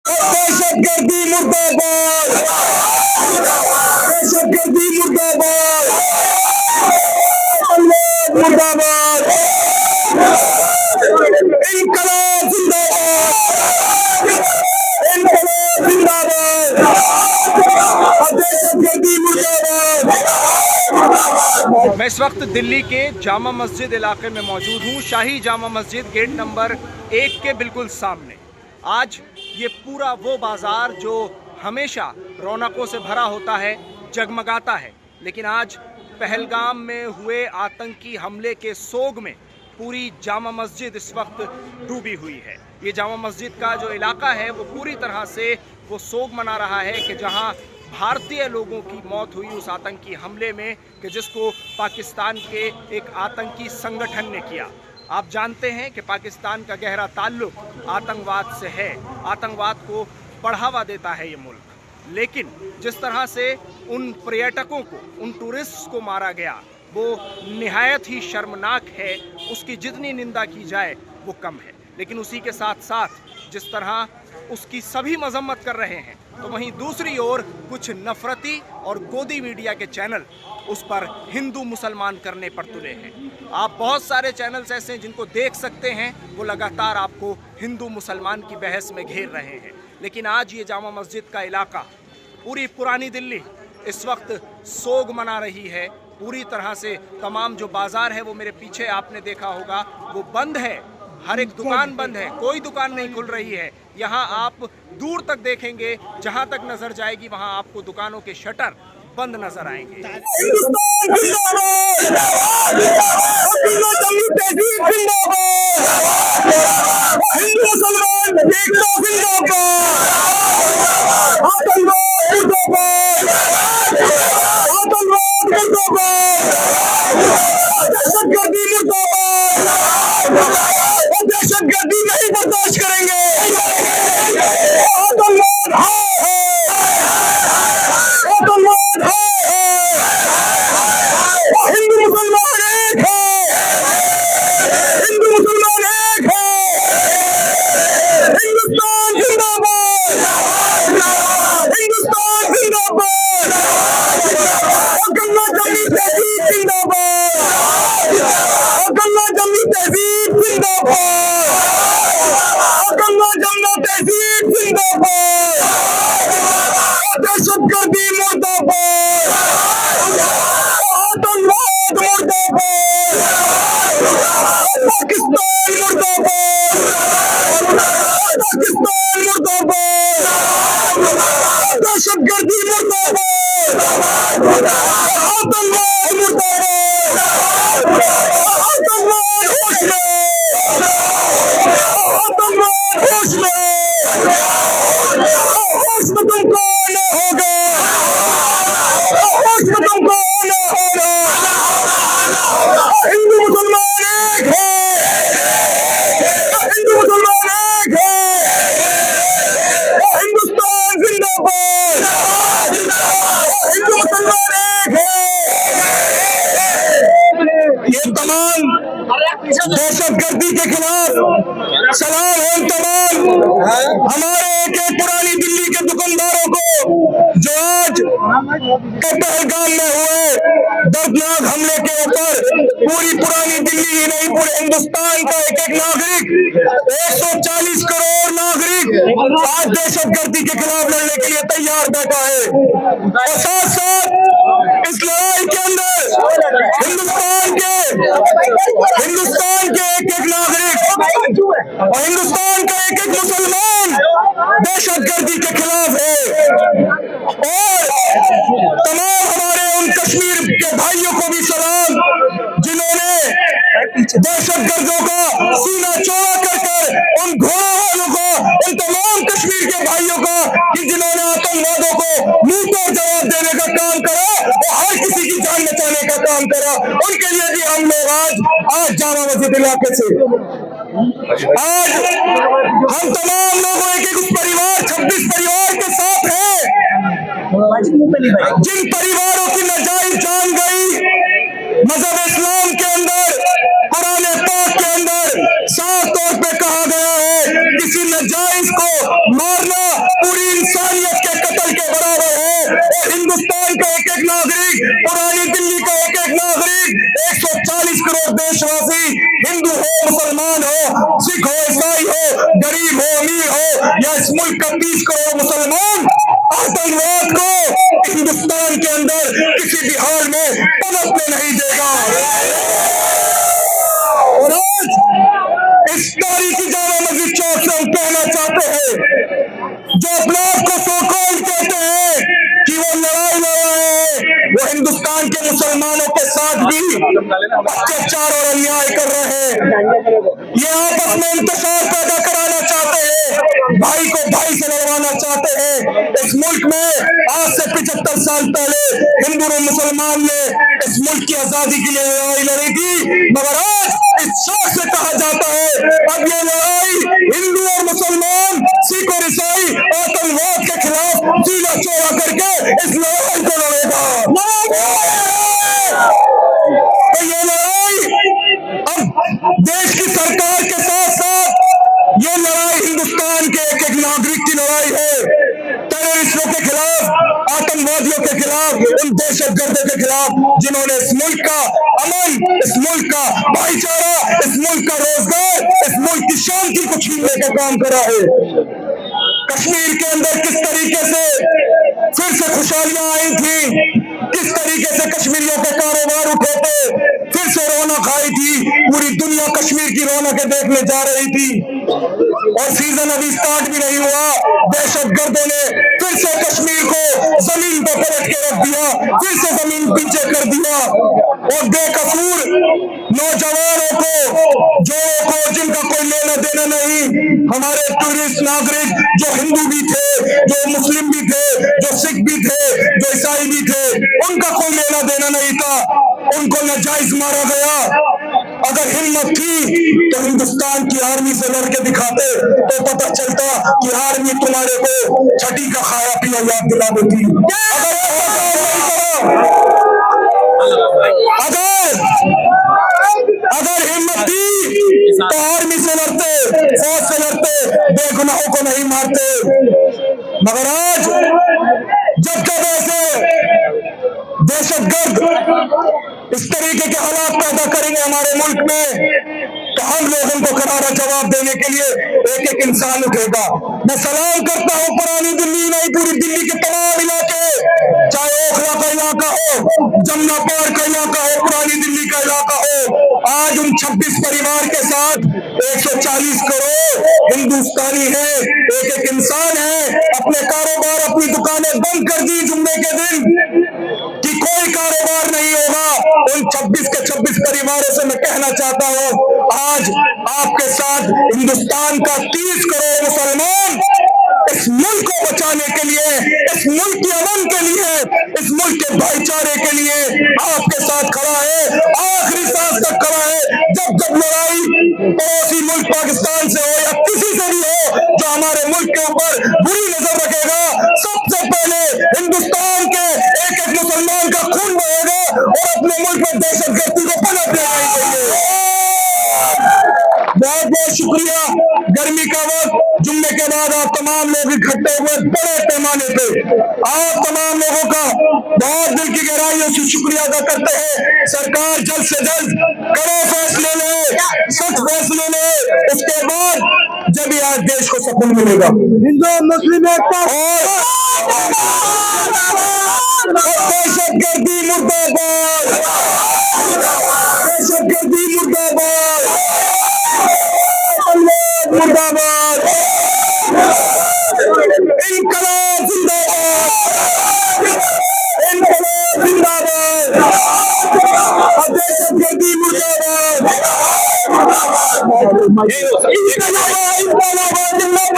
दहशतगर्दी मुर्दाबाद, दहशतगर्दी मुर्दाबाद, मुर्दाबाद, इनकलाब जिंदाबाद, इनकलाब जिंदाबाद, दहशतगर्दी मुर्दाबाद। मैं इस वक्त दिल्ली के जामा मस्जिद इलाके में मौजूद हूँ। शाही जामा मस्जिद गेट नंबर 1 के बिल्कुल सामने। आज ये पूरा वो बाज़ार जो हमेशा रौनकों से भरा होता है, जगमगाता है, लेकिन आज पहलगाम में हुए आतंकी हमले के सोग में पूरी जामा मस्जिद इस वक्त डूबी हुई है। ये जामा मस्जिद का जो इलाका है वो पूरी तरह से वो सोग मना रहा है कि जहाँ भारतीय लोगों की मौत हुई उस आतंकी हमले में कि जिसको पाकिस्तान के एक आतंकी संगठन ने किया। आप जानते हैं कि पाकिस्तान का गहरा ताल्लुक आतंकवाद से है, आतंकवाद को बढ़ावा देता है ये मुल्क। लेकिन जिस तरह से उन पर्यटकों को, उन टूरिस्ट्स को मारा गया, वो निहायत ही शर्मनाक है। उसकी जितनी निंदा की जाए वो कम है। लेकिन उसी के साथ साथ जिस तरह उसकी सभी मजम्मत कर रहे हैं, तो वहीं दूसरी ओर कुछ नफरती और गोदी मीडिया के चैनल उस पर हिंदू मुसलमान करने पर तुले हैं। आप बहुत सारे चैनल्स ऐसे हैं जिनको देख सकते हैं, वो लगातार आपको हिंदू मुसलमान की बहस में घेर रहे हैं। लेकिन आज ये जामा मस्जिद का इलाका, पूरी पुरानी दिल्ली इस वक्त सोग मना रही है। पूरी तरह से तमाम जो बाज़ार है वो मेरे पीछे आपने देखा होगा वो बंद है। हर एक दुकान बंद है, कोई दुकान नहीं खुल रही है। यहाँ आप दूर तक देखेंगे, जहाँ तक नजर जाएगी वहाँ आपको दुकानों के शटर बंद नजर आएंगे। हिंदुस्तान जिंदाबाद, हिंदू मुसलमान एकता जिंदाबाद, आतंकवाद मुर्दाबाद, आतंकवाद मुर्दाबाद, दहशतगर्दी मुर्दाबाद, दहशतगर्दी नहीं बर्दाश्त करेंगे। आतंकवाद हाय है, आतंकवाद हाय है, हिंदू मुसलमान एक है, हिंदू मुसलमान एक है, हिंदुस्तान जिंदाबाद, हिंदुस्तान जिंदाबाद, गंगा जमनी तहजीब जिंदाबाद, गंगा जमनी तहजीब जिंदाबाद, गंगा जमना तहजीब जिंदाबाद, दहशतगर्दी मुर्दाबाद, आतंकवाद मुर्दाबाद, पाकिस्तान मुर्दाबाद, पाकिस्तान मुर्दाबाद, दहशतगर्दी मुर्दाबाद, आतंकवाद मुर्दाबाद, आतंकवाद होश में, आतंकवाद होश में, होश में तुमको न होगा, होश में तुमको न होगा। हिंदू मुसलमान एक है, हिंदू मुसलमान एक है, हिंदुस्तान जिंदाबाद, हिंदू मुसलमान एक है। ये तमाम दहशतगर्दी के खिलाफ सलाम है तमाम हमारे एक पुरानी दिल्ली के दुकानदारों को जो आज पहलगाम में हुए दर्दनाक हमले के ऊपर पूरी पुरानी दिल्ली ही नहीं पूरे हिंदुस्तान का एक एक नागरिक, 140 करोड़ नागरिक आज दहशतगर्दी के खिलाफ लड़ने के लिए तैयार बैठा है। और साथ साथ इस लड़ाई के अंदर हिंदुस्तान के एक एक नागरिक और हिंदुस्तान का एक एक मुसलमान दहशतगर्दी के खिलाफ है। और तमाम हमारे उन कश्मीर के भाइयों को भी सलाम जिन्होंने दहशतगर्दों का सीना चौड़ा कर उन घोड़ा वालों को, उन तमाम कश्मीर के भाइयों का कि जिन्होंने आतंकवादों को मुंह तोड़ जवाब देने का काम करा और हर किसी की जान बचाने का काम करा, उनके लिए भी हम लोग आज जामा मस्जिद इलाके से आज हम तमाम लोगों एक एक परिवार 26 परिवार के साथ हैं जिन परिवारों की नाजायज जान गई। मजहब इस्लाम के अंदर, कुरान पाक के अंदर साफ तौर पे कहा गया है किसी नाजायज को मारना पूरी इंसानियत के कत्ल के बराबर है। और हिंदुस्तान का एक एक नागरिक, पुरानी दिल्ली का एक एक नागरिक, 140 करोड़ देशवासी, हिंदू हो मुसलमान हो, सिख हो ईसाई हो, गरीब हो अमीर हो, या इस मुल्क का 30 करोड़ मुसलमान, आतंकवाद को हिंदुस्तान के अंदर किसी भी हाल में पनपने नहीं देगा। और आज इस तारीखी जामा मस्जिद चौक से हम कहना चाहते हैं, जो अपने आप को सो-कॉल्ड कहते हैं कि वो लड़ाई लड़ रहे हैं, वो हिंदुस्तान के मुसलमानों के साथ भी अत्याचार और अन्याय कर रहे हैं। ये आपस में इंतशार पैदा कराना चाहते हैं, भाई को भाई से लड़वाना चाहते हैं। इस मुल्क में आज से 75 साल पहले हिंदू और मुसलमान ने इस मुल्क की आजादी के लिए लड़ाई लड़ी थी, मगर आज इस शौक से कहा जाता है अब ये लड़ाई हिंदू और मुसलमान, सिख और ईसाई आतंकवाद के खिलाफ सीना चौड़ा करके इस लड़ाई को लड़ेगा। तो ये लड़ाई अब देश की सरकार के साथ साथ ये लड़ाई हिंदुस्तान के एक एक नागरिक की लड़ाई है। टेररिस्टों के खिलाफ, आतंकवादियों के खिलाफ, उन दहशतगर्दों के खिलाफ जिन्होंने इस मुल्क का अमन, इस मुल्क का भाईचारा, इस मुल्क का रोजगार, इस मुल्क की शांति को छीनने का काम करा है। कश्मीर के अंदर किस तरीके से फिर से खुशहालियां आई थी, किस तरीके से कश्मीरियों के कारोबार उठे थे, फिर से रौनक आई थी, पूरी दुनिया कश्मीर की रौनकें देखने जा रही थी। और सीजन अभी स्टार्ट भी नहीं हुआ, दहशतगर्दों ने फिर से कश्मीर को जमीन पर पलट के रख दिया, फिर से जमीन पीछे कर दिया। और बेकसूर नौजवानों को, जोड़ों को, जिनका कोई लेना देना नहीं, हमारे टूरिस्ट नागरिक जो हिंदू भी थे, जो मुस्लिम भी थे, जो सिख भी थे, जो ईसाई भी थे, उनका कोई लेना देना नहीं था, उनको नाजायज मारा गया। अगर हिम्मत थी तो हिंदुस्तान की आर्मी से लड़के दिखाते तो पता चलता कि आर्मी तुम्हारे को छठी का खाया पिया याद दिला देती। अगर हिम्मत थी तो आर्मी से लड़ते, फौज से लड़ते, बेगुनाहों को नहीं मारते। मगर आज जब कब ऐसे दहशतगर्द इस तरीके के हालात पैदा करेंगे हमारे मुल्क में, तो हम लोग उनको करारा जवाब देने के लिए एक एक इंसान उठेगा। मैं सलाम करता हूं पुरानी दिल्ली, नहीं पूरी दिल्ली के तमाम इलाके, चाहे ओखला का इलाका हो, जमुना पार का इलाका हो, पुरानी दिल्ली का इलाका हो, आज उन 26 परिवार के साथ 140 करोड़ हिंदुस्तानी है, एक एक इंसान है। अपने कारोबार, अपनी दुकानें बंद कर दी जुम्मे के दिन कि कोई कारोबार नहीं होगा। उन 26 के 26 परिवारों से मैं कहना चाहता हूं, आज आपके साथ हिंदुस्तान का 30 करोड़ मुसलमान इस मुल्क को बचाने के लिए, इस मुल्क के अमन के लिए, इस मुल्क के भाईचारे के लिए आपके साथ खड़ा है, आखिरी सांस तक खड़ा है। जब जब लड़ाई पड़ोसी मुल्क पाकिस्तान से हो या किसी से भी हो जो हमारे मुल्क के ऊपर बुरी नजर रखेगा, सबसे पहले हिंदुस्तान के एक एक मुसलमान का खून बहेगा और अपने मुल्क में दहशतगर्दी को पनपने नहीं देंगे। बहुत बहुत शुक्रिया। गर्मी का वक्त, जुम्मे के बाद आप तमाम लोग इकट्ठे हुए बड़े पैमाने पे, आप तमाम लोगों का बहुत दिल की गहराइयों से शुक्रिया अदा करते हैं। सरकार जल्द से जल्द कड़े फैसले ले, सख्त फैसले ले, उसके बाद जब ही आज देश को सुकून मिलेगा। हिंदू मुस्लिम एकता और दहशतगर्दी मुर्दाबाद, दहशतगर्दी मुर्दाबाद, मुर्दाबाद, इनकलाब जिंदाबाद, इनकलाब जिंदाबाद, दहशतगर्दी मुर्दाबाद, इनकलाब जिंदाबाद।